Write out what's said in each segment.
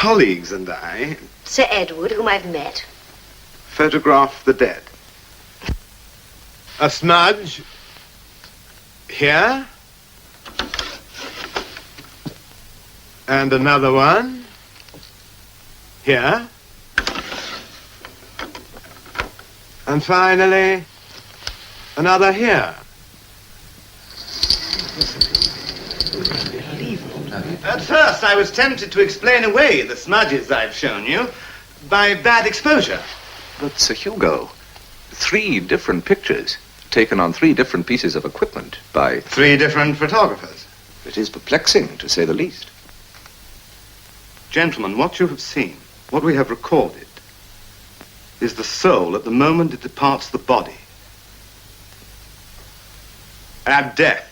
colleagues and I... Sir Edward, whom I've met. ...photographed the dead. A smudge here. And another one here. And finally, another here. At first, I was tempted to explain away the smudges I've shown you by bad exposure. But, Sir Hugo, 3 different pictures taken on 3 different pieces of equipment by... 3 different photographers. It is perplexing, to say the least. Gentlemen, what you have seen, what we have recorded, is the soul at the moment it departs the body. At death.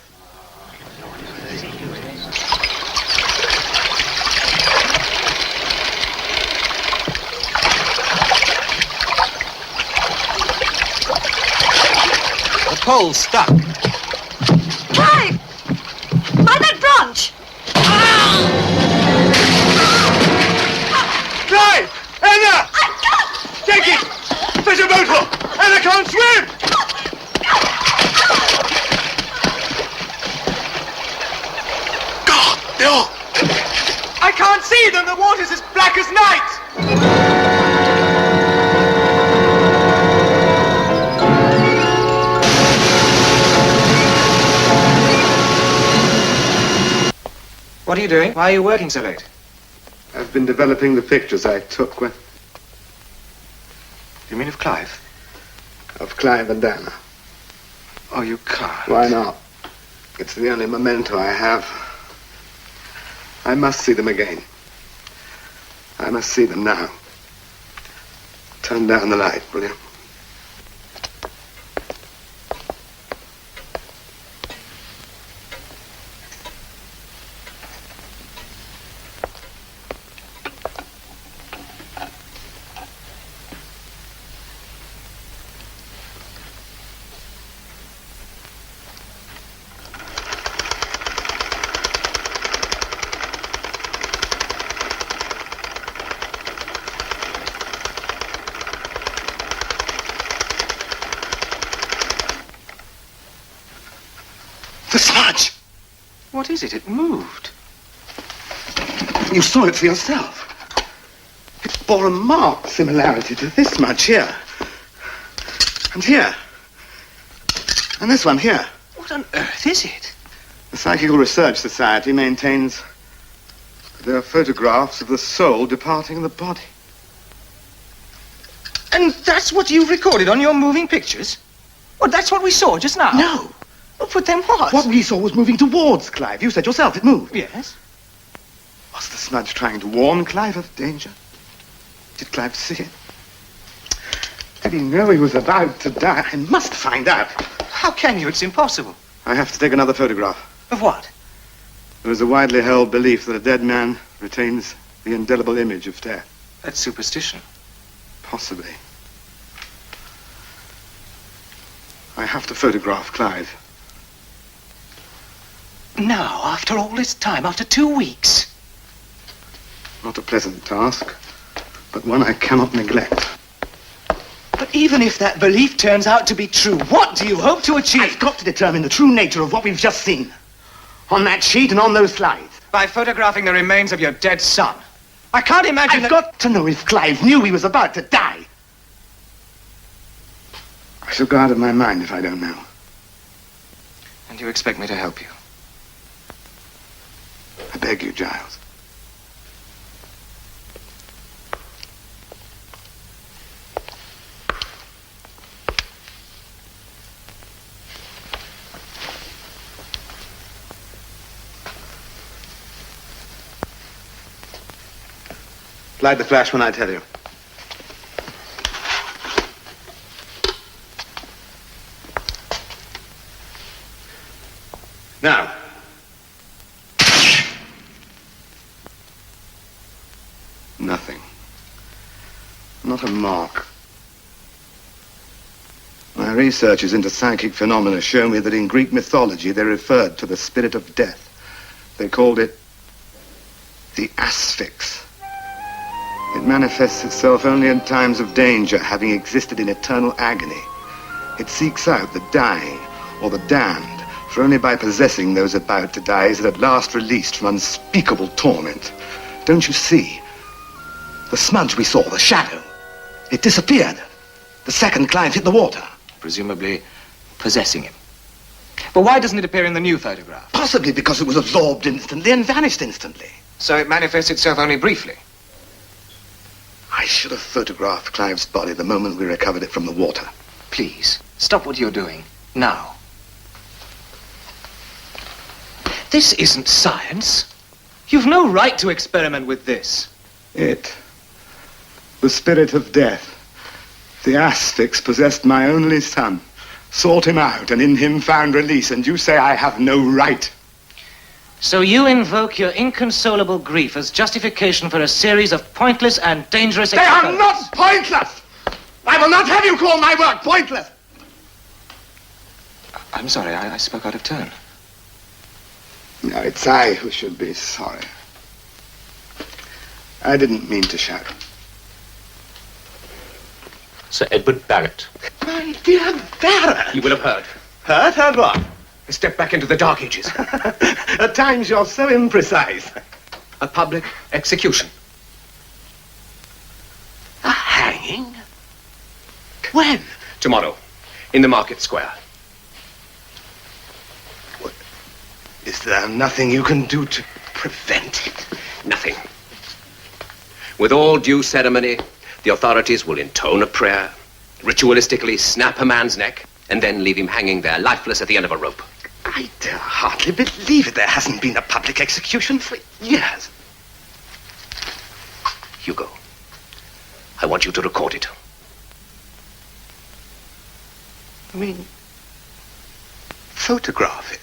The pole's stuck. Clive! By that branch! Clive! Anna! Take it! There's a boat hook! Anna can't swim! God, no! I can't see them! The water's as black as night! What are you doing? Why are you working so late? I've been developing the pictures I took when... You mean of Clive? Of Clive and Anna. Oh, you can't. Why not? It's the only memento I have. I must see them again. I must see them now. Turn down the light, will you? The smudge! What is it? It moved. You saw it for yourself. It bore a marked similarity to this smudge here. And here. And this one here. What on earth is it? The Psychical Research Society maintains there are photographs of the soul departing the body. And that's what you recorded on your moving pictures? Well, that's what we saw just now? No. Well, but then what? What we saw was moving towards Clive. You said yourself it moved. Yes. Was the smudge trying to warn Clive of danger? Did Clive see it? Did he know he was about to die? I must find out. How can you? It's impossible. I have to take another photograph. Of what? There is a widely held belief that a dead man retains the indelible image of death. That's superstition. Possibly. I have to photograph Clive. Now, after all this time, after 2 weeks. Not a pleasant task, but one I cannot neglect. But even if that belief turns out to be true, what do you hope to achieve? I've got to determine the true nature of what we've just seen. On that sheet and on those slides. By photographing the remains of your dead son. I can't imagine I've got to know if Clive knew he was about to die. I shall go out of my mind if I don't know. And you expect me to help you? I beg you, Giles. Light the flash when I tell you. Now. Nothing. Not a mark. My researches into psychic phenomena show me that in Greek mythology they referred to the spirit of death. They called it the Asphyx. It manifests itself only in times of danger, having existed in eternal agony. It seeks out the dying or the damned, for only by possessing those about to die is it at last released from unspeakable torment. Don't you see? The smudge we saw, the shadow, it disappeared. The second client hit the water. Presumably possessing him. But why doesn't it appear in the new photograph? Possibly because it was absorbed instantly and vanished instantly. So it manifests itself only briefly. I should have photographed Clive's body the moment we recovered it from the water. Please, stop what you're doing. Now. This isn't science. You've no right to experiment with this. It, the spirit of death, the Asphyx possessed my only son, sought him out, and in him found release, and you say I have no right. So you invoke your inconsolable grief as justification for a series of pointless and dangerous They are not pointless! I will not have you call my work pointless! I'm sorry, I spoke out of turn. No, it's I who should be sorry. I didn't mean to shout. Sir Edward Barrett. My dear Barrett! You will have heard. Heard? Heard what? I stepped back into the dark ages. At times you're so imprecise. A public execution. A hanging? When? Tomorrow, in the market square. What? Is there nothing you can do to prevent it? Nothing. With all due ceremony, the authorities will intone a prayer, ritualistically snap a man's neck, and then leave him hanging there, lifeless at the end of a rope. I dare hardly believe it. There hasn't been a public execution for years. Hugo, I want you to record it. I mean, photograph it.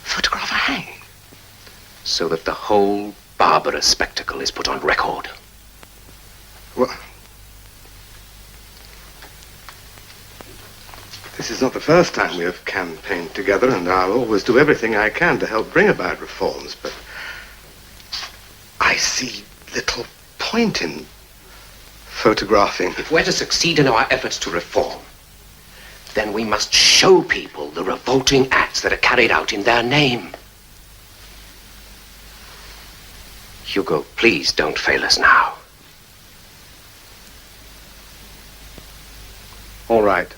Photograph a hanging. So that the whole barbarous spectacle is put on record. What? This is not the first time we have campaigned together, and I'll always do everything I can to help bring about reforms, but I see little point in photographing. If we're to succeed in our efforts to reform, then we must show people the revolting acts that are carried out in their name. Hugo, please don't fail us now. All right.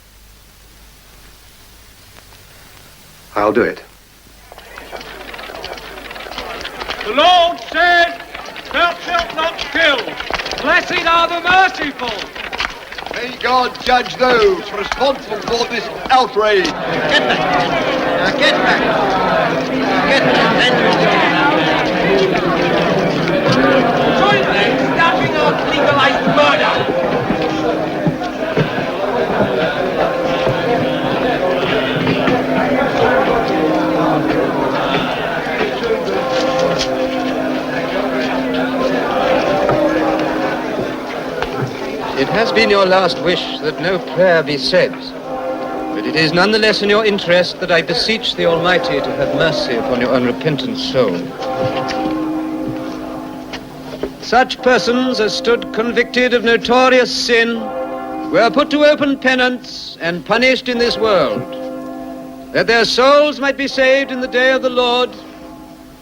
I'll do it. The Lord said, thou shalt not kill. Blessed are the merciful. May God judge those responsible for this outrage. Get back. Now get back. Get back. Join them stamping out legalized murder. It has been your last wish that no prayer be said, but it is nonetheless in your interest that I beseech the Almighty to have mercy upon your unrepentant soul. Such persons as stood convicted of notorious sin were put to open penance and punished in this world, that their souls might be saved in the day of the Lord,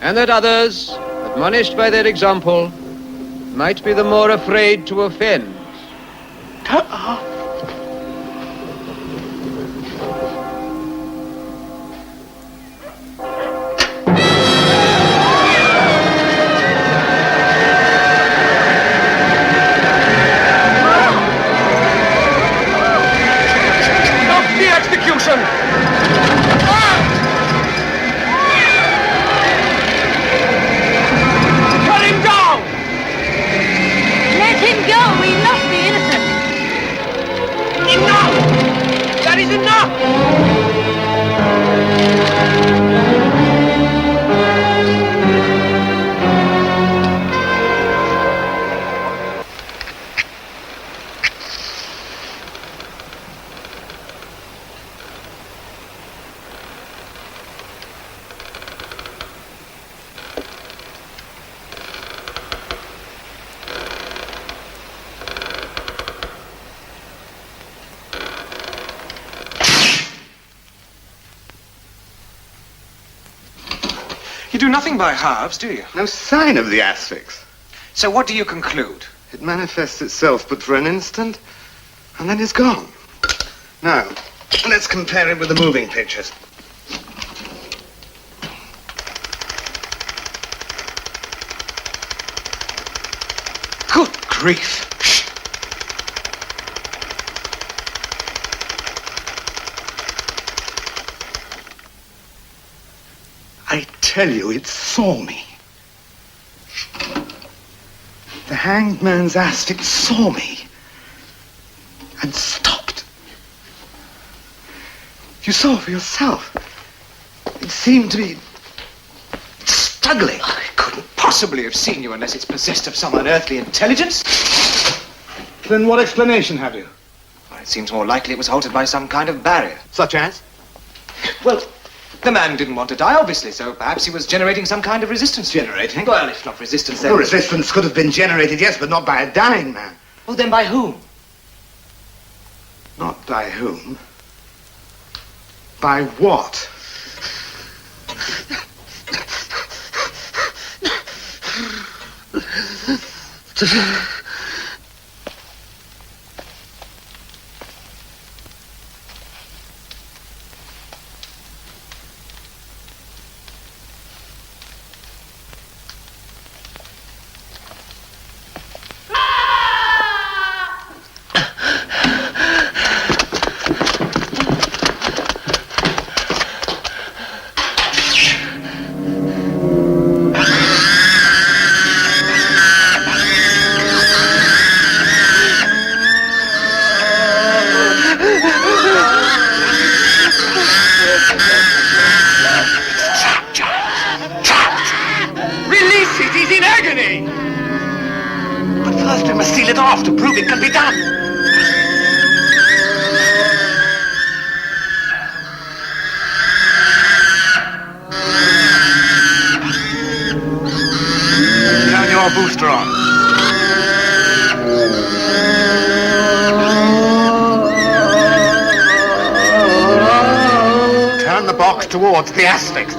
and that others, admonished by their example, might be the more afraid to offend. do nothing by halves, do you? No sign of the asphyx. So what do you conclude? It manifests itself but for an instant, and then is gone. Now, let's compare it with the moving pictures. Good grief. I tell you, it saw me. The hanged man's asphyx saw me and stopped. You saw for yourself. It seemed to be struggling. I couldn't possibly have seen you unless it's possessed of some unearthly intelligence. Then what explanation have you? Well, it seems more likely it was halted by some kind of barrier. Such as? Well, the man didn't want to die, obviously, so perhaps he was generating some kind of resistance. Generating? Well, if not resistance, then... No, resistance could have been generated, yes, but not by a dying man. Well, then by whom? Not by whom. By what? To prove it can be done. Turn your booster on. Turn the box towards the asphyx.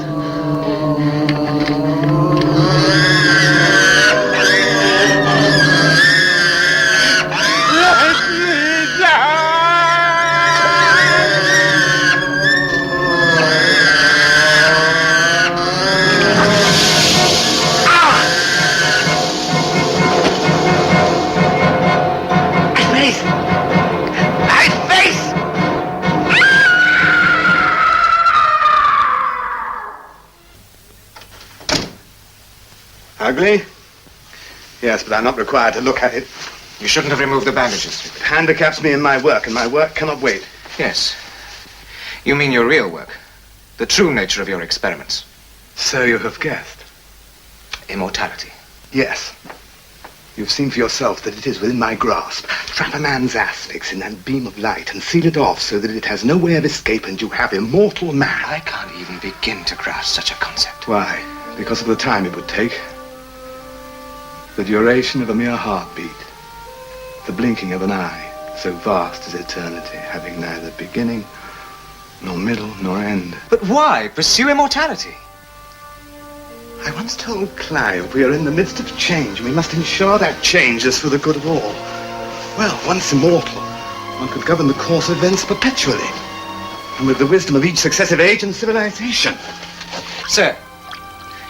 Ugly? Yes, but I'm not required to look at it. You shouldn't have removed the bandages. It handicaps me in my work, and my work cannot wait. Yes. You mean your real work. The true nature of your experiments. So you have guessed. Immortality. Yes. You've seen for yourself that it is within my grasp. Trap a man's asphyx in that beam of light and seal it off so that it has no way of escape and you have immortal man. I can't even begin to grasp such a concept. Why? Because of the time it would take. The duration of a mere heartbeat. The blinking of an eye, so vast as eternity, having neither beginning, nor middle, nor end. But why pursue immortality? I once told Clive we are in the midst of change, and we must ensure that change is for the good of all. Well, once immortal, one could govern the course of events perpetually, and with the wisdom of each successive age and civilization. Sir,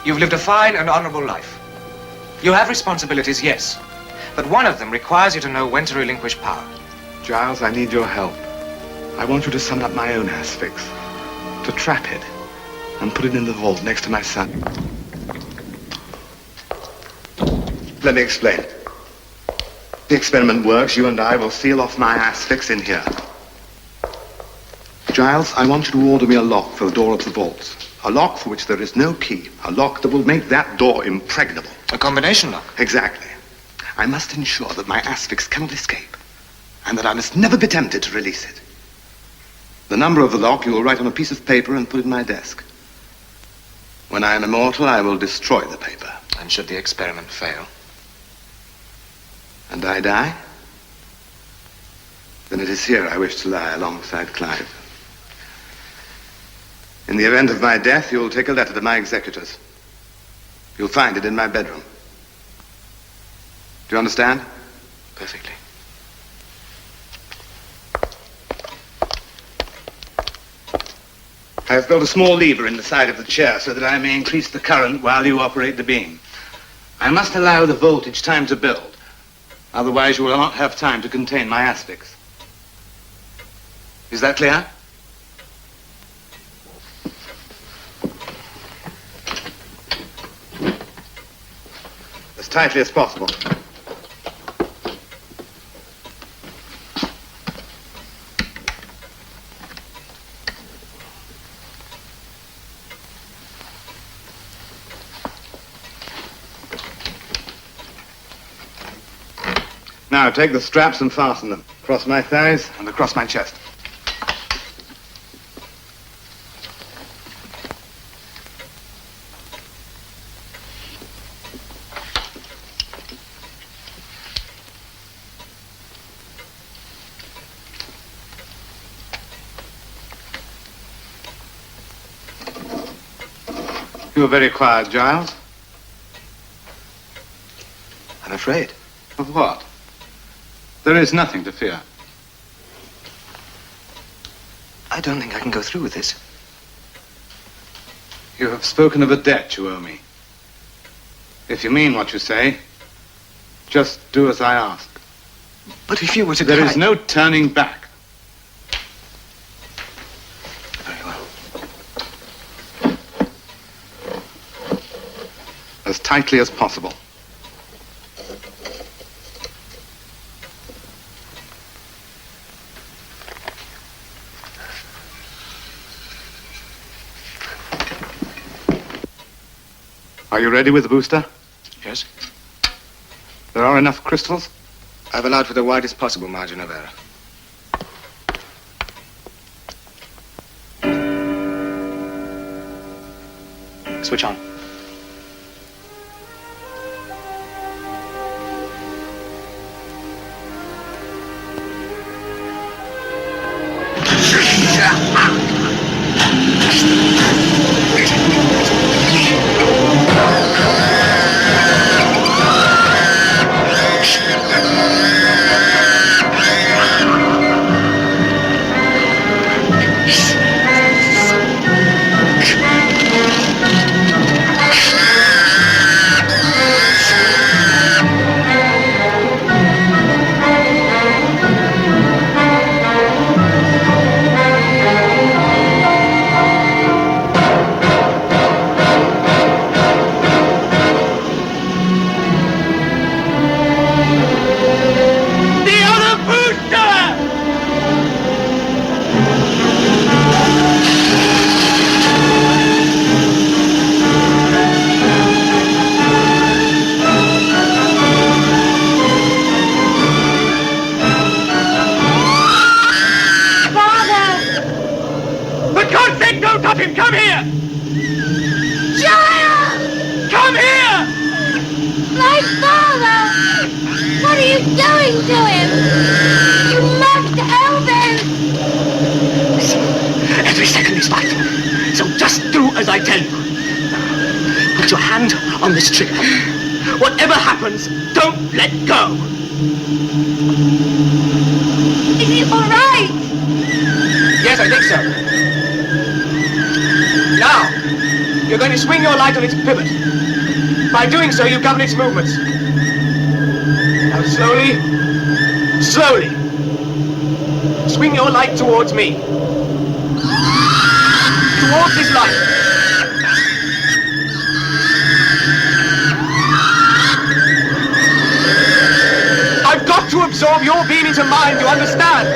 you've lived a fine and honorable life. You have responsibilities, yes, but one of them requires you to know when to relinquish power. Giles, I need your help. I want you to summon up my own asphyx, to trap it, and put it in the vault next to my son. Let me explain. The experiment works. You and I will seal off my asphyx in here. Giles, I want you to order me a lock for the door of the vaults. A lock for which there is no key. A lock that will make that door impregnable. A combination lock? Exactly. I must ensure that my asphyx cannot escape, and that I must never be tempted to release it. The number of the lock you will write on a piece of paper and put in my desk. When I am immortal, I will destroy the paper. And should the experiment fail? And I die? Then it is here I wish to lie alongside Clive. In the event of my death, you will take a letter to my executors. You'll find it in my bedroom. Do you understand? Perfectly. I have built a small lever in the side of the chair so that I may increase the current while you operate the beam. I must allow the voltage time to build. Otherwise, you will not have time to contain my Asphyx. Is that clear? As tightly as possible. Now, take the straps and fasten them across my thighs and across my chest. You're very quiet, Giles. I'm afraid. Of what? There is nothing to fear. I don't think I can go through with this. You have spoken of a debt you owe me. If you mean what you say, just do as I ask. But if you were to There die... is no turning back. Very well. As tightly as possible. Are you ready with the booster? Yes? There are enough crystals? I've allowed for the widest possible margin of error. Switch on. On this trigger. Whatever happens, don't let go. Is it all right? Yes, I think so. Now, you're going to swing your light on its pivot. By doing so, you govern its movements. Now, slowly, slowly. Swing your light towards me. Towards this light. I've got to absorb your beam into mine, you understand?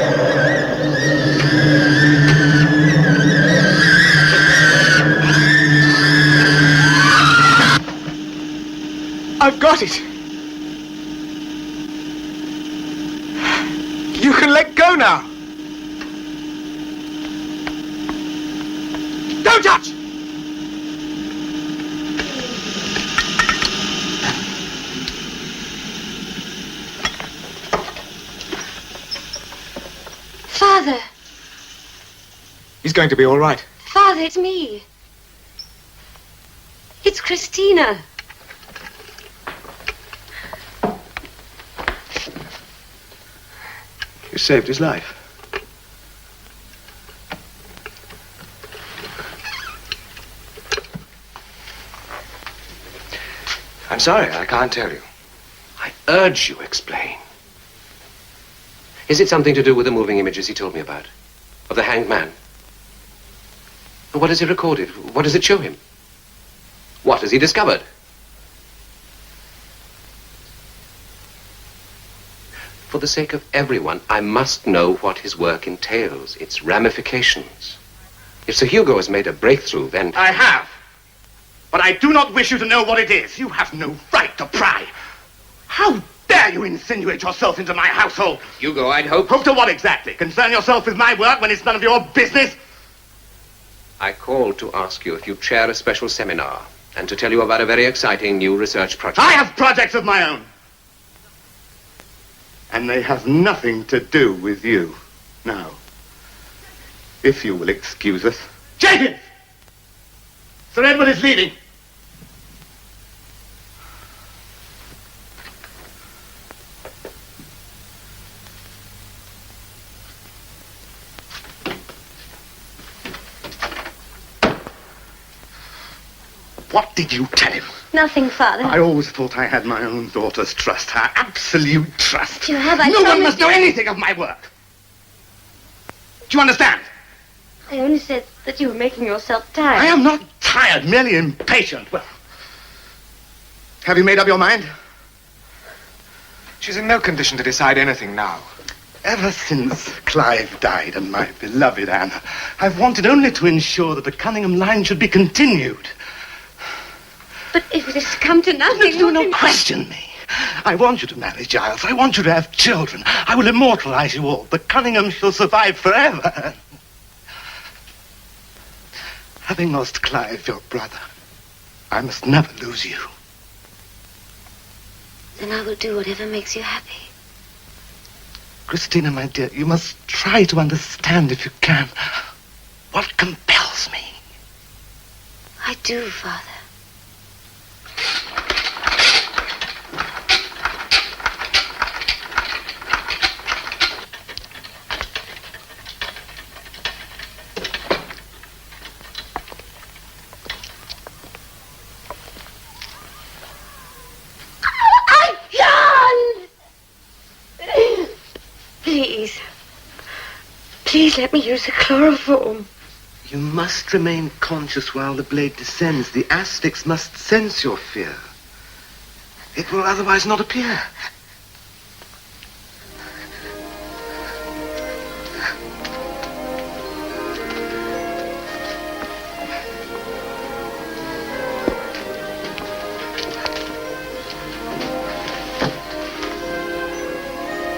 I've got it. You can let go now. Don't touch! Father. He's going to be all right. Father, it's me. It's Christina. You saved his life. I'm sorry, I can't tell you. I urge you, explain. Is it something to do with the moving images he told me about? Of the hanged man? What has he recorded? What does it show him? What has he discovered? For the sake of everyone, I must know what his work entails, its ramifications. If Sir Hugo has made a breakthrough, then... I have. But I do not wish you to know what it is. You have no right to pry. How dare you insinuate yourself into my household? Hugo, I'd hope... Hope to what exactly? Concern yourself with my work when it's none of your business? I called to ask you if you chair a special seminar and to tell you about a very exciting new research project. I have projects of my own. And they have nothing to do with you. Now, if you will excuse us. Jenkins! Sir Edward is leaving. What did you tell him? Nothing, Father. I always thought I had my own daughter's trust. Her absolute trust. You have, I No one promised must know you. anything of my work. Do you understand? I only said that you were making yourself tired. I am not tired, merely impatient. Well, have you made up your mind? She's in no condition to decide anything now. Ever since Clive died and my beloved Anna, I've wanted only to ensure that the Cunningham line should be continued. But if it has come to nothing... Do not question me. I want you to marry Giles. I want you to have children. I will immortalize you all. The Cunninghams shall survive forever. Having lost Clive, your brother, I must never lose you. Then I will do whatever makes you happy. Christina, my dear, you must try to understand, if you can, what compels me. I do, Father. Please let me use the chloroform. You must remain conscious while the blade descends. The Asphyx must sense your fear. It will otherwise not appear.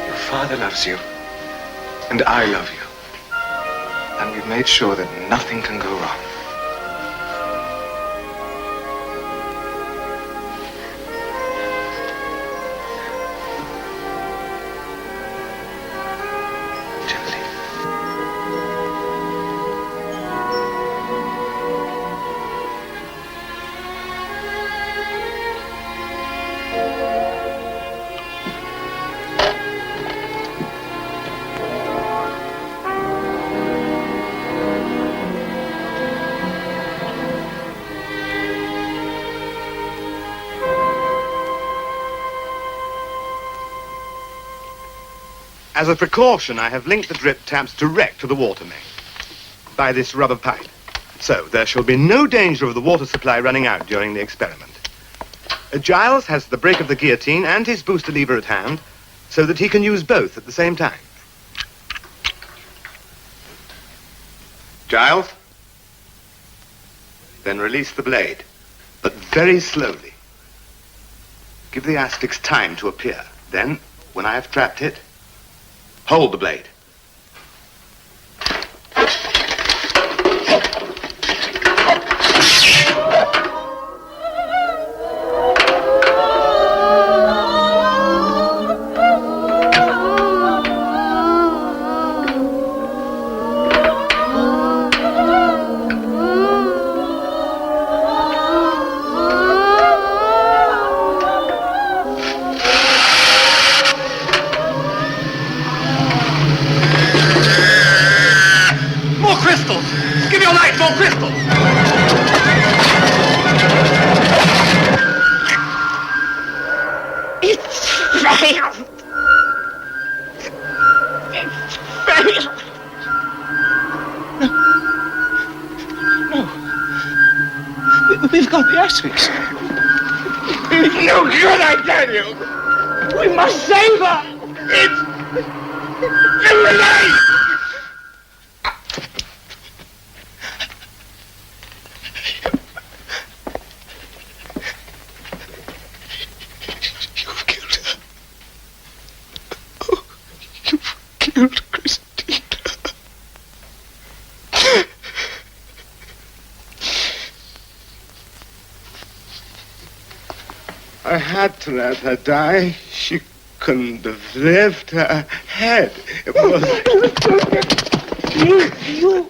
Your father loves you, and I love you. And we've made sure that nothing can go wrong. Gently. As a precaution, I have linked the drip taps direct to the water main by this rubber pipe. So there shall be no danger of the water supply running out during the experiment. Giles has the brake of the guillotine and his booster lever at hand so that he can use both at the same time. Giles? Then release the blade, but very slowly. Give the Asphyx time to appear. Then, when I have trapped it, hold the blade. got the Asphyx. It's no good, I tell you. We must save her. It's too late. You've killed her. Oh, you've killed Christina. I had to let her die. She couldn't have lived. Her head. It was. You.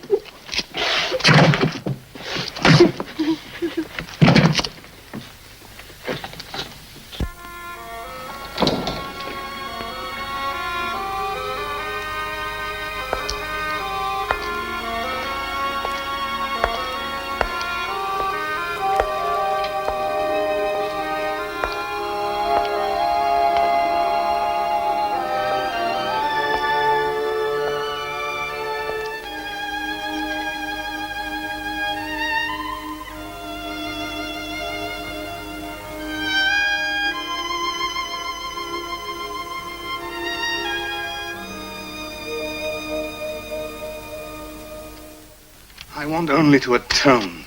I want only to atone.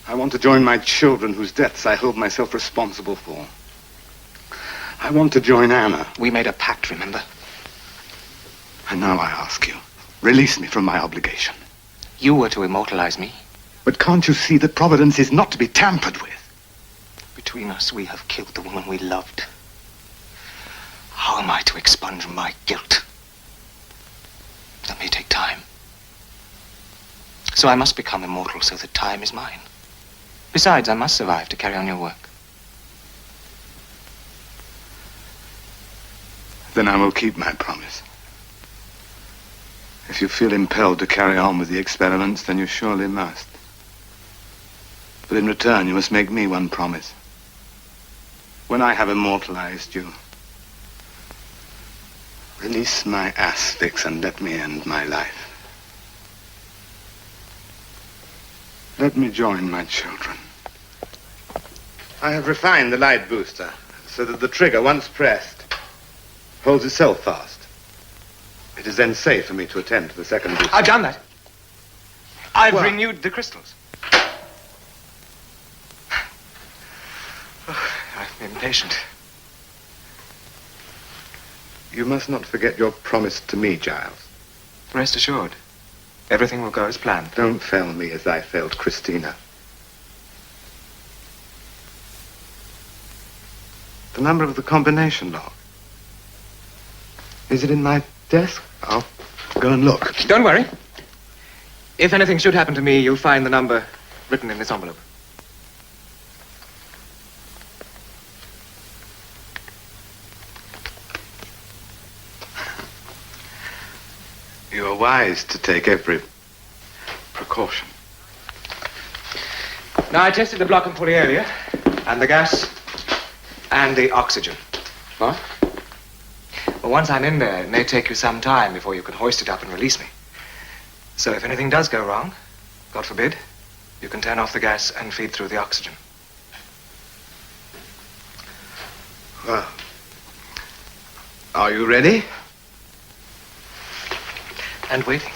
I want to join my children whose deaths I hold myself responsible for. I want to join Anna. We made a pact, remember? And now I ask you, release me from my obligation. You were to immortalize me. But can't you see that Providence is not to be tampered with? Between us, we have killed the woman we loved. How am I to expunge my guilt? That may take time. So I must become immortal so that time is mine. Besides, I must survive to carry on your work. Then I will keep my promise. If you feel impelled to carry on with the experiments, then you surely must. But in return, you must make me one promise. When I have immortalized you, release my Asphyx and let me end my life. Let me join my children. I have refined the light booster so that the trigger, once pressed, holds itself fast. It is then safe for me to attend to the second booster. I've done that. I've What? renewed the crystals. I'm impatient. You must not forget your promise to me, Giles. Rest assured, everything will go as planned. Don't fail me as I failed Christina. The number of the combination log. Is it in my desk? I'll go and look. Don't worry. If anything should happen to me, you'll find the number written in this envelope. You are wise to take every precaution. Now, I tested the block and pulley earlier, and the gas, and the oxygen. What? Well, once I'm in there, it may take you some time before you can hoist it up and release me. So if anything does go wrong, God forbid, you can turn off the gas and feed through the oxygen. Well, are you ready? And waiting.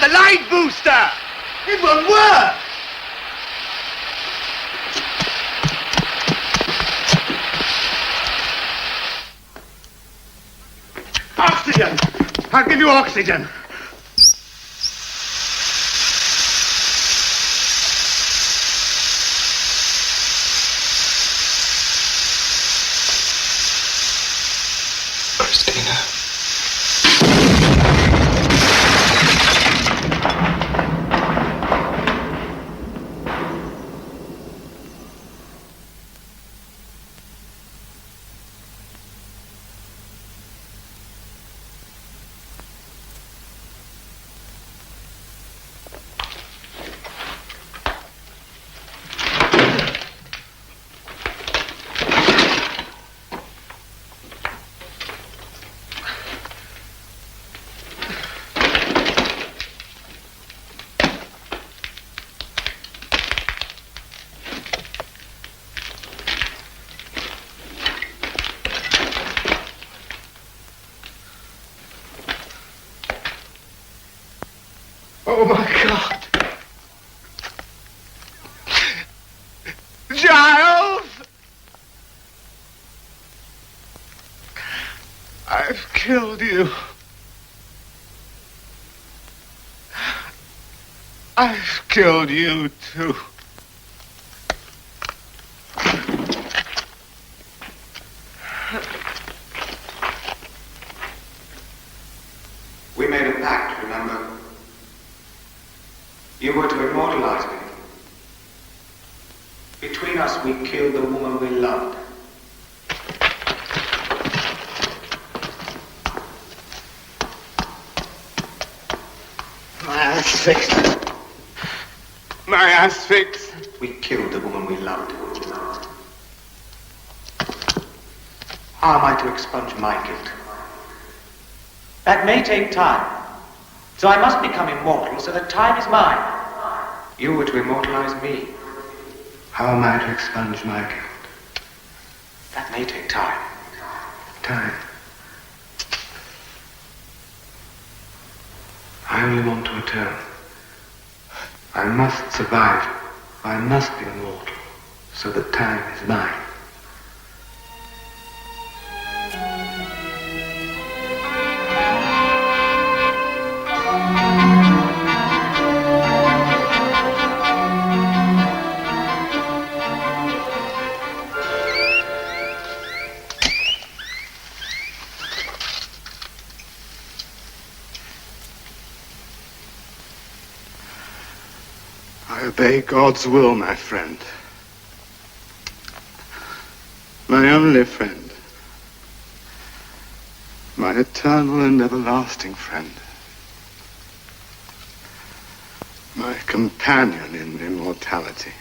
A light booster! It won't work! Oxygen! I'll give you oxygen. Christina. Oh, my God. Giles! I've killed you. I've killed you, too. We made a pact, remember? You were to immortalize me. Between us, we killed the woman we loved. My Asphyx. My Asphyx. We killed the woman we loved. How am I to expunge my guilt? That may take time. So I must become immortal so that time is mine. You were to immortalize me. How am I to expunge my guilt? That may take time. Time. I only want to atone. I must survive. I must be immortal so that time is mine. I obey God's will, my friend. My only friend. My eternal and everlasting friend. My companion in immortality.